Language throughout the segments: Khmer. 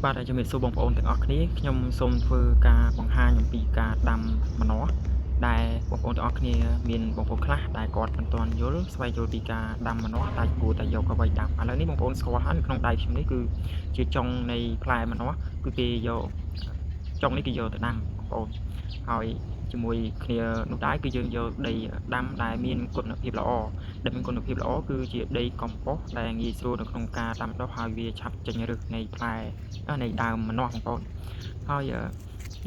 បាទជំរាបសួរបងប្អូនទាំងអស់គ្នាខ្ញុំសូមធ្វើការបង្ហាញអំពីការដាំម្នាស់ដែលបងប្អូនទាំងអស់គ្នាមានបងប្អូនខ្លះដែលគាត់មិនទាន់យល់ស្វែងយល់ពីការដាំម្នាស់តែគួរតែយកអ្វីដាំឥឡូវនេះបងប្អូនស្គាល់ហើយនៅក្នុងដៃខ្ញុំនេះគឺជាចុងនៃផ្លែម្នាស់គឺគេយកចុងនេះគេយកទៅដាំបងប្អូនហើយជាមួយគ្នានោះដែរគឺយើងយកដីដាំដែលមានគុណភាពល្អដែលមានគុណភាពល្អគឺជាដីកំប៉ុស្តដែលងាយស្រួលនៅក្នុងការដាំដុះហើយវាឆាប់ចេញឫសនៃផ្លែនៃដើមម្នាស់បងប្អូនហើយ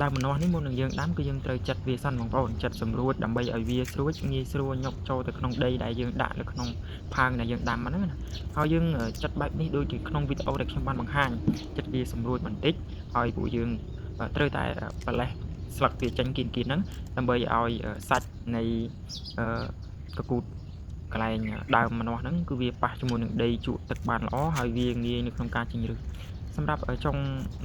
ដើមម្នាស់នេះមុននឹងយើងដាំគឺយើងត្រូវចិតវាសិនបងប្អូនចិតសម្រួចដើម្បីឲ្យវាស្រួចងាយស្រួលញុកចូលទៅក្នុងដីដែលយើងដាក់នៅក្នុងផើងដែលយើងដាំហ្នឹងណាហើយយើងចិតបែបនេះដូចជាក្នុងវីដេអូដែលខ្ញុំបានបង្ហាញចិតវាសម្រួចបន្តិចហើយពួកយើងត្រូវតែប្រឡេះស្លឹកវាចេញគៀនៗហ្នឹងដើម្បីឲ្យសាច់នៃកកូតកន្លែងដើមម្នាស់ហ្នឹងគឺវាប៉ះជាមួយនឹងដីជក់ទឹកបានល្អហើយវាងាយនៅក្នុងការចេញឫសសម្រាប់ចុង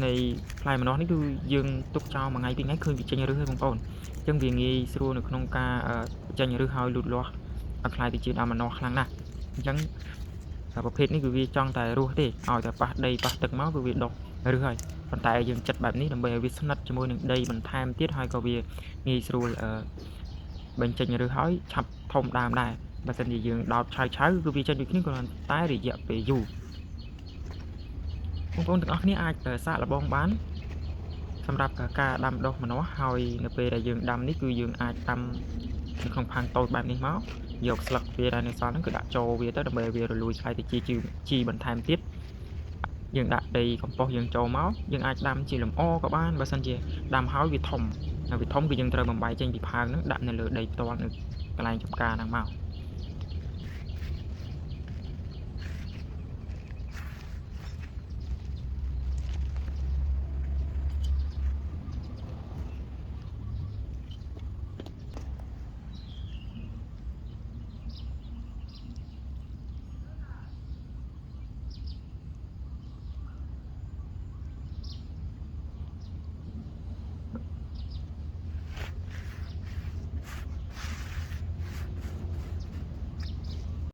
នៃផ្លែម្នាស់នេះគឺយើងទុកចោលមួយថ្ងៃពីរថ្ងៃឃើញវាចេញឫសហើយបងប្អូនអញ្ចឹងវាងាយស្រួលនៅក្នុងការចេញឫសហើយលូតលាស់ឲ្យខ្លាយទៅជាដើមម្នាស់ខ្លាំងណាស់អញ្ចឹងប្រភេទនេះគឺវាចង់តែរស់ទេឲ្យតែប៉ះដីប៉ះទឹកមកគឺវាដុះឫសហើយប៉ុន្តែយើងចិតបែបនេះដើម្បីឲ្យវាស្និទ្ធជាមួយនឹងដីបន្ថែមទៀតហើយក៏វាងាយស្រួលបញ្ចេញឫសហើយឆាប់ធំដើមដែរបើមិនជាយើងដោតឆៅគឺវាចេញដូចគ្នាគ្រាន់តែរយៈពេលយូរបងប្អូនទាំងអស់គ្នាអាចសាកល្បងបានសម្រាប់ការដាំដុះម្នាស់ហើយនៅពេលដែលយើងដាំនេះគឺយើងអាចដាំនៅក្នុងផាងតូចបែបនេះមកយកស្លឹកវាដែលនៅសល់ហ្នឹងគឺដាក់ចូលវាទៅដើម្បីឲ្យវារលួយខ្លាយទៅជាជីបន្ថែមទៀតយើងដាក់ដីកំប៉ុស្តយើងចូលមកយើងអាចដាំជាលម្អក៏បានបើមិនជាដាំហើយវាធំគឺយើងត្រូវបំបែកចេញពីផើងហ្នឹងដាក់នៅលើដីផ្ទាល់នៅកន្លែងចំការហ្នឹងមក